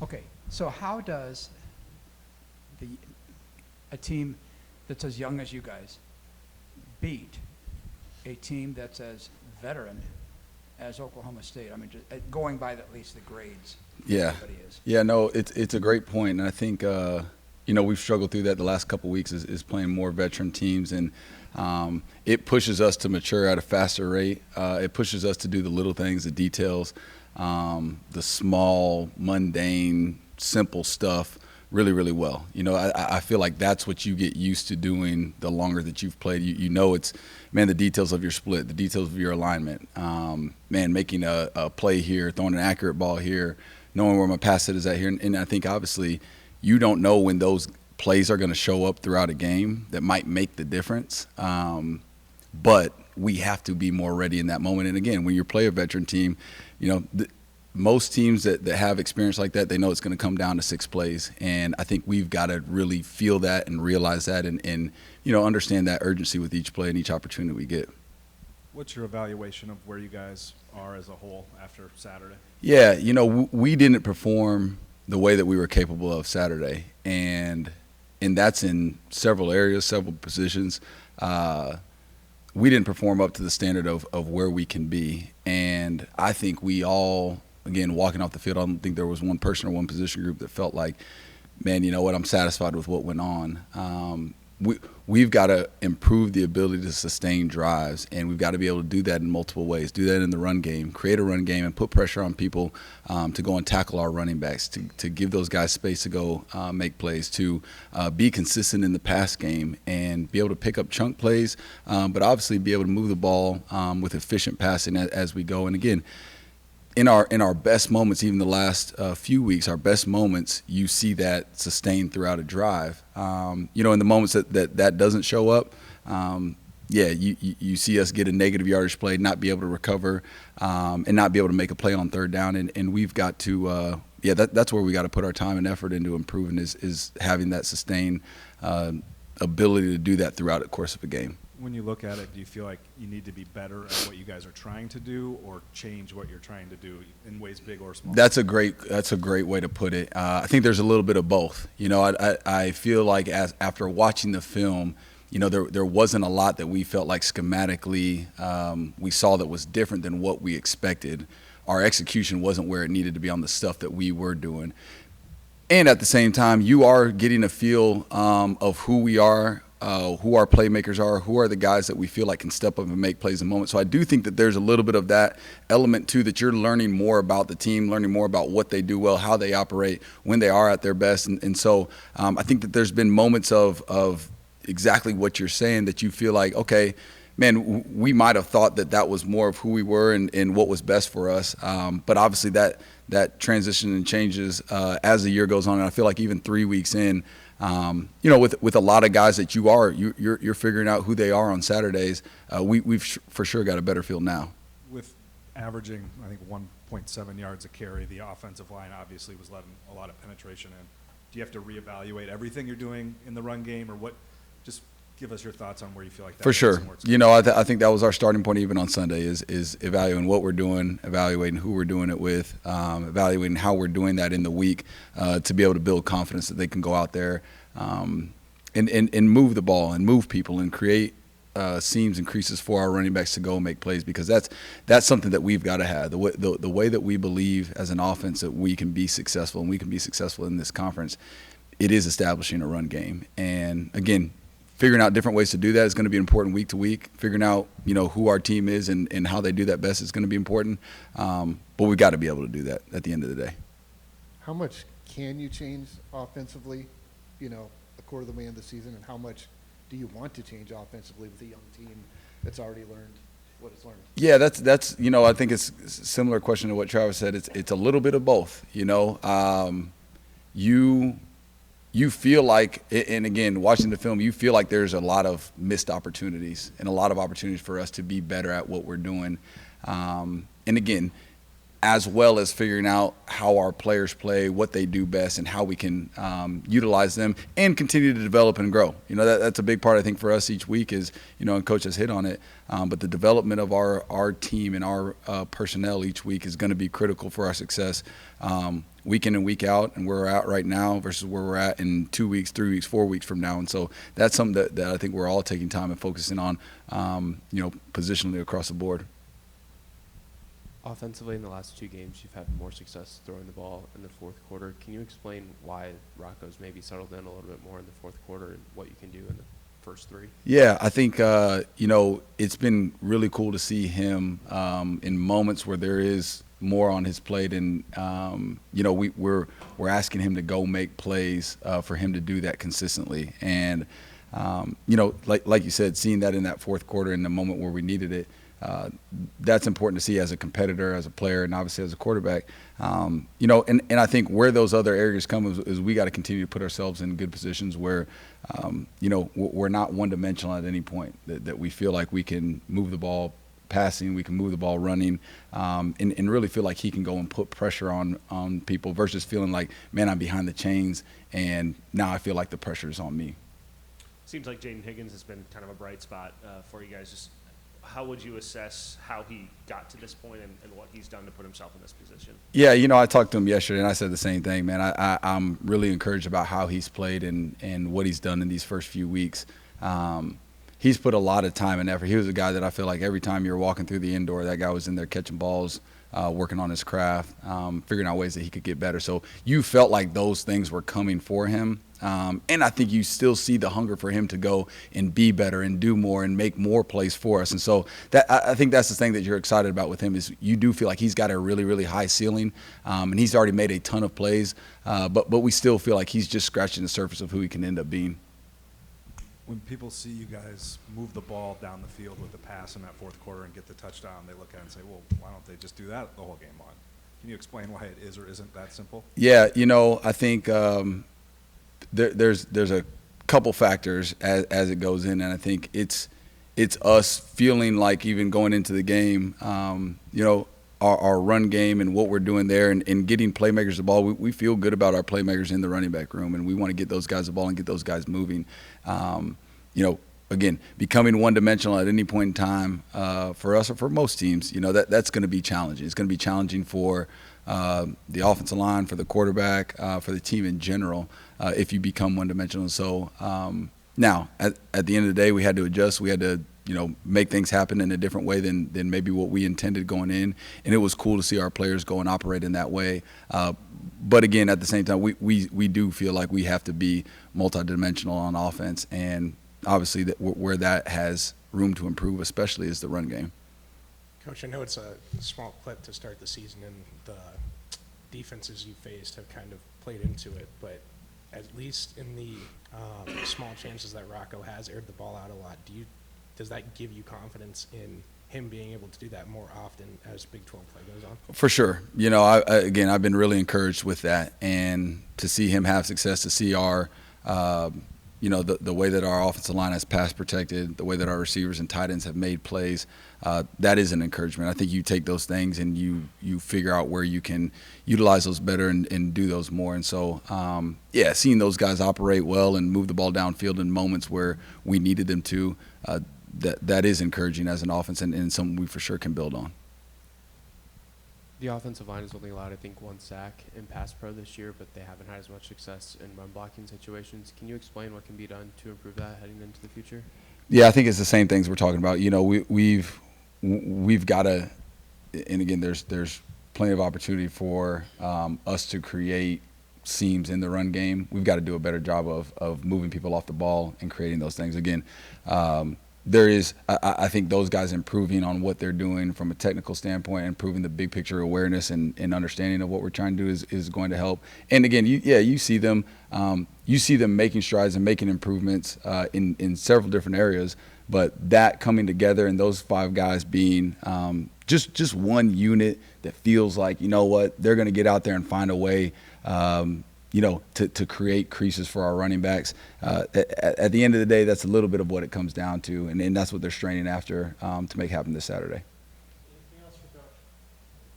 Okay, so how does the a team that's as young as you guys beat a team that's as veteran as Oklahoma State? I mean, just going by at least the grades Yeah, everybody is. yeah, no, it's a great point, and I think we've struggled through that the last couple of weeks is playing more veteran teams, and it pushes us to mature at a faster rate. It pushes us to do the little things, the details, the small, mundane, simple stuff really, really well. I feel like that's what you get used to doing the longer that you've played. You know it's, man, the details of your split, the details of your alignment, man, making a play here, throwing an accurate ball here, knowing where my pass hit is at here. And I think obviously you don't know when those plays are going to show up throughout a game that might make the difference. But we have to be more ready in that moment. And again, when you play a veteran team, most teams that have experience like that, they know it's going to come down to 6 plays. And I think we've got to really feel that and realize that and understand that urgency with each play and each opportunity we get. What's your evaluation of where you guys are as a whole after Saturday? Yeah, we didn't perform the way that we were capable of Saturday. And that's in several areas, several positions. We didn't perform up to the standard of where we can be. And I think we all, again, walking off the field, I don't think there was one person or one position group that felt like, man, you know what, I'm satisfied with what went on. We've got to improve the ability to sustain drives, and we've got to be able to do that in multiple ways. Do that in the run game, create a run game, and put pressure on people to go and tackle our running backs, to give those guys space to go make plays, to be consistent in the pass game and be able to pick up chunk plays, but obviously be able to move the ball with efficient passing as we go. And again, in our best moments, even the last few weeks, our best moments, you see that sustained throughout a drive. In the moments that doesn't show up, you see us get a negative yardage play, not be able to recover, and not be able to make a play on third down. And we've got to, that's where we got to put our time and effort into improving is having that sustained ability to do that throughout the course of a game. When you look at it, do you feel like you need to be better at what you guys are trying to do, or change what you're trying to do in ways big or small? That's a great way to put it. I think there's a little bit of both. I feel like after watching the film, there wasn't a lot that we felt like schematically we saw that was different than what we expected. Our execution wasn't where it needed to be on the stuff that we were doing. And at the same time, you are getting a feel of who we are, who our playmakers are, who are the guys that we feel like can step up and make plays in moments. So I do think that there's a little bit of that element too, that you're learning more about the team, learning more about what they do well, how they operate when they are at their best. And so I think that there's been moments of exactly what you're saying that you feel like, okay, man, we might have thought that was more of who we were and what was best for us. But obviously that transition and changes as the year goes on. And I feel like even 3 weeks in, with a lot of guys that you're figuring out who they are on Saturdays, we've for sure got a better feel now. With averaging, I think, 1.7 yards a carry, the offensive line obviously was letting a lot of penetration in. Do you have to reevaluate everything you're doing in the run game, or what? Just give us your thoughts on where you feel like that. For sure. I think that was our starting point even on Sunday is evaluating what we're doing, evaluating who we're doing it with, evaluating how we're doing that in the week to be able to build confidence that they can go out there and move the ball and move people and create seams and creases for our running backs to go and make plays, because that's something that we've got to have. The way that we believe as an offense that we can be successful and we can be successful in this conference, it is establishing a run game. And again, figuring out different ways to do that is going to be important week to week. Figuring out, who our team is and how they do that best is going to be important. But we've got to be able to do that at the end of the day. How much can you change offensively, a quarter of the way into the season, and how much do you want to change offensively with a young team that's already learned what it's learned? Yeah, that's I think it's a similar question to what Travis said. It's a little bit of both. You feel like, and again, watching the film, you feel like there's a lot of missed opportunities and a lot of opportunities for us to be better at what we're doing. And again, as well as figuring out how our players play, what they do best, and how we can utilize them and continue to develop and grow. That's a big part, I think, for us each week is, and Coach has hit on it, but the development of our team and our personnel each week is going to be critical for our success week in and week out, and where we're at right now versus where we're at in 2 weeks, 3 weeks, 4 weeks from now. And so that's something that I think we're all taking time and focusing on, positionally across the board. Offensively, in the last 2 games, you've had more success throwing the ball in the fourth quarter. Can you explain why Rocco's maybe settled in a little bit more in the fourth quarter and what you can do in the first 3? Yeah, I think, it's been really cool to see him in moments where there is more on his plate, and we're asking him to go make plays for him to do that consistently. And like you said, seeing that in that fourth quarter in the moment where we needed it, that's important to see as a competitor, as a player, and obviously as a quarterback. And I think where those other areas come is we got to continue to put ourselves in good positions where, we're not one-dimensional at any point, that we feel like we can move the ball passing, we can move the ball running, and really feel like he can go and put pressure on people versus feeling like, man, I'm behind the chains, and now I feel like the pressure is on me. Seems like Jaden Higgins has been kind of a bright spot for you guys. Just how would you assess how he got to this point and what he's done to put himself in this position? Yeah, I talked to him yesterday, and I said the same thing, man. I'm really encouraged about how he's played and what he's done in these first few weeks. He's put a lot of time and effort. He was a guy that I feel like every time you're walking through the indoor, that guy was in there catching balls, working on his craft, figuring out ways that he could get better. So you felt like those things were coming for him. And I think you still see the hunger for him to go and be better and do more and make more plays for us. And so I think that's the thing that you're excited about with him is you do feel like he's got a really, really high ceiling, and he's already made a ton of plays, but we still feel like he's just scratching the surface of who he can end up being. When people see you guys move the ball down the field with the pass in that fourth quarter and get the touchdown, they look at it and say, well, why don't they just do that the whole game long? Can you explain why it is or isn't that simple? Yeah, I think there's a couple factors as it goes in, and I think it's us feeling like even going into the game, our run game and what we're doing there and getting playmakers the ball, we feel good about our playmakers in the running back room, and we want to get those guys the ball and get those guys moving. Again, becoming one-dimensional at any point in time for us or for most teams, that's going to be challenging. It's going to be challenging for the offensive line, for the quarterback, for the team in general, if you become one-dimensional. So now, at the end of the day, we had to adjust. We had to make things happen in a different way than maybe what we intended going in. And it was cool to see our players go and operate in that way. But again, at the same time, we do feel like we have to be multidimensional on offense. And obviously where that has room to improve, especially, is the run game. Coach, I know it's a small clip to start the season, and the defenses you faced have kind of played into it. But at least in the small chances that Rocco has aired the ball out a lot, does that give you confidence in him being able to do that more often as Big 12 play goes on? For sure. I've been really encouraged with that, and to see him have success, to see our, the way that our offensive line has pass protected, the way that our receivers and tight ends have made plays, that is an encouragement. I think you take those things and you figure out where you can utilize those better and do those more. And so, seeing those guys operate well and move the ball downfield in moments where we needed them to, that is encouraging as an offense and something we for sure can build on. The offensive line has only allowed, I think, 1 sack in pass pro this year, but they haven't had as much success in run blocking situations. Can you explain what can be done to improve that heading into the future? Yeah, I think it's the same things we're talking about. We've got to, and again, there's plenty of opportunity for us to create seams in the run game. We've got to do a better job of moving people off the ball and creating those things. Again, I think those guys improving on what they're doing from a technical standpoint, improving the big picture awareness and understanding of what we're trying to do is going to help. And again, you see them making strides and making improvements in several different areas, but that coming together and those 5 guys being just one unit that feels like, they're going to get out there and find a way to create creases for our running backs. At the end of the day, that's a little bit of what it comes down to, and that's what they're straining after to make happen this Saturday.